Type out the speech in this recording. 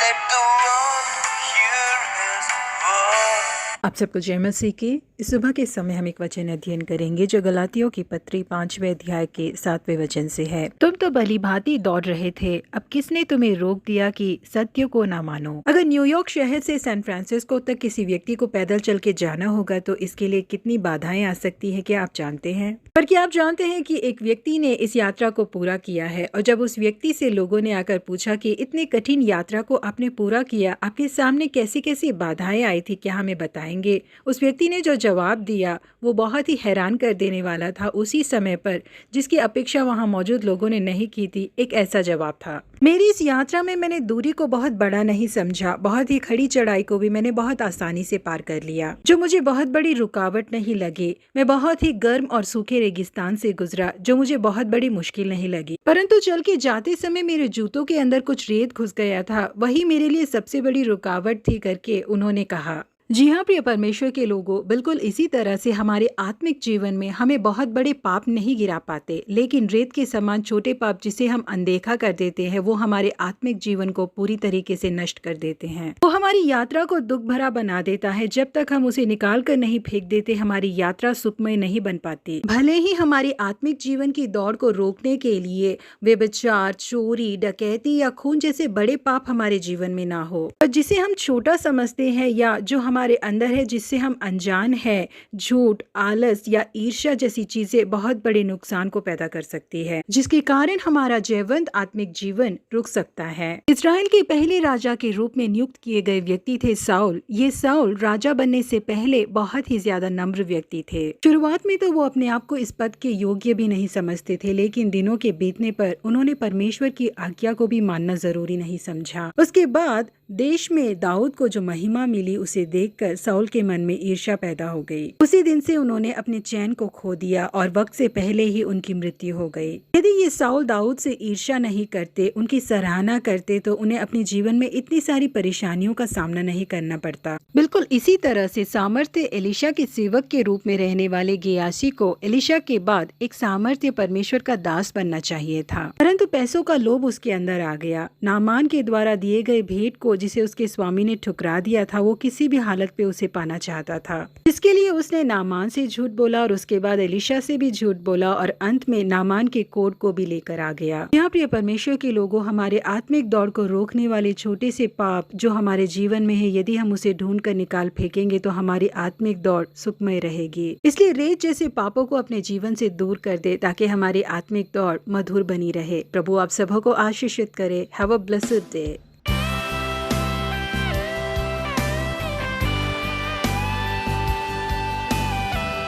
let the world hear his voice. आप सबको जय मसीह की। इस सुबह के समय हम एक वचन अध्ययन करेंगे जो गलातियों की पत्री 5वें अध्याय के 7वें वचन से है। तुम तो भली भांति दौड़ रहे थे, अब किसने तुम्हें रोक दिया कि सत्य को ना मानो। अगर न्यूयॉर्क शहर से सैन फ्रांसिस्को तक किसी व्यक्ति को पैदल चल के जाना होगा तो इसके लिए कितनी बाधाएं आ सकती है, क्या आप जानते हैं? पर क्या आप जानते हैं कि एक व्यक्ति ने इस यात्रा को पूरा किया है, और जब उस व्यक्ति से लोगों ने आकर पूछा कि इतनी कठिन यात्रा को आपने पूरा किया, आपके सामने कैसी कैसी बाधाएं आई थी, क्या हमें बताएंगे? उस व्यक्ति ने जो जवाब दिया वो बहुत ही हैरान कर देने वाला था। उसी समय पर जिसकी अपेक्षा वहां मौजूद लोगों ने नहीं की थी, एक ऐसा जवाब था, मेरी इस यात्रा में मैंने दूरी को बहुत बड़ा नहीं समझा, बहुत ही खड़ी चढ़ाई को भी मैंने बहुत आसानी से पार कर लिया, जो मुझे बहुत बड़ी रुकावट नहीं लगी। मैं बहुत ही गर्म और सूखे रेगिस्तान से गुजरा, जो मुझे बहुत बड़ी मुश्किल नहीं लगी, परंतु चल के जाते समय मेरे जूतों के अंदर कुछ रेत घुस गया था, वही मेरे लिए सबसे बड़ी रुकावट थी करके उन्होंने कहा। जी हाँ प्रिय परमेश्वर के लोगों, बिल्कुल इसी तरह से हमारे आत्मिक जीवन में हमें बहुत बड़े पाप नहीं गिरा पाते, लेकिन रेत के समान छोटे पाप जिसे हम अनदेखा कर देते हैं वो हमारे आत्मिक जीवन को पूरी तरीके से नष्ट कर देते हैं। वो हमारी यात्रा को दुख भरा बना देता है। जब तक हम उसे निकाल कर नहीं फेंक देते, हमारी यात्रा सुखमय नहीं बन पाती। भले ही हमारी आत्मिक जीवन की दौड़ को रोकने के लिए व्यभिचार, चोरी, डकैती या खून जैसे बड़े पाप हमारे जीवन में ना हो, और जिसे हम छोटा समझते हैं या जो हमारे अंदर है जिससे हम अनजान है, झूठ, आलस या ईर्ष्या जैसी चीजें बहुत बड़े नुकसान को पैदा कर सकती है, जिसके कारण हमारा जयवंत आत्मिक जीवन रुक सकता है। इजराइल के पहले राजा के रूप में नियुक्त किए गए व्यक्ति थे साउल। ये साउल राजा बनने से पहले बहुत ही ज्यादा नम्र व्यक्ति थे। शुरुआत में तो वो अपने आप को इस पद के योग्य भी नहीं समझते थे, लेकिन दिनों के बीतने पर उन्होंने परमेश्वर की आज्ञा को भी मानना जरूरी नहीं समझा। उसके बाद देश में दाऊद को जो महिमा मिली उसे देखकर साउल के मन में ईर्ष्या पैदा हो गई। उसी दिन से उन्होंने अपने चैन को खो दिया और वक्त से पहले ही उनकी मृत्यु हो गई। यदि ये साउल दाऊद से ईर्ष्या नहीं करते, उनकी सराहना करते, तो उन्हें अपने जीवन में इतनी सारी परेशानियों का सामना नहीं करना पड़ता। बिल्कुल इसी तरह से सामर्थ्य एलिशा के सेवक के रूप में रहने वाले गेयासी को एलिशा के बाद एक सामर्थ्य परमेश्वर का दास बनना चाहिए था, परंतु पैसों का लोभ उसके अंदर आ गया। नामान के द्वारा दिए गए भेंट को जिसे उसके स्वामी ने ठुकरा दिया था, वो किसी भी हालत पे उसे पाना चाहता था। इसके लिए उसने नामान से झूठ बोला और उसके बाद एलिशा से भी झूठ बोला और अंत में नामान के कोट को भी लेकर आ गया। यहाँ प्रिय परमेश्वर के लोगों, हमारे आत्मिक दौड़ को रोकने वाले छोटे से पाप जो हमारे जीवन में है, यदि हम उसे ढूंढ कर निकाल फेंकेंगे तो हमारी आत्मिक दौड़ सुखमय रहेगी। इसलिए रेत जैसे पापों को अपने जीवन से दूर कर दे ताकि हमारी आत्मिक दौड़ मधुर बनी रहे। प्रभु आप सबों को आशीषित करे। Have a blessed day.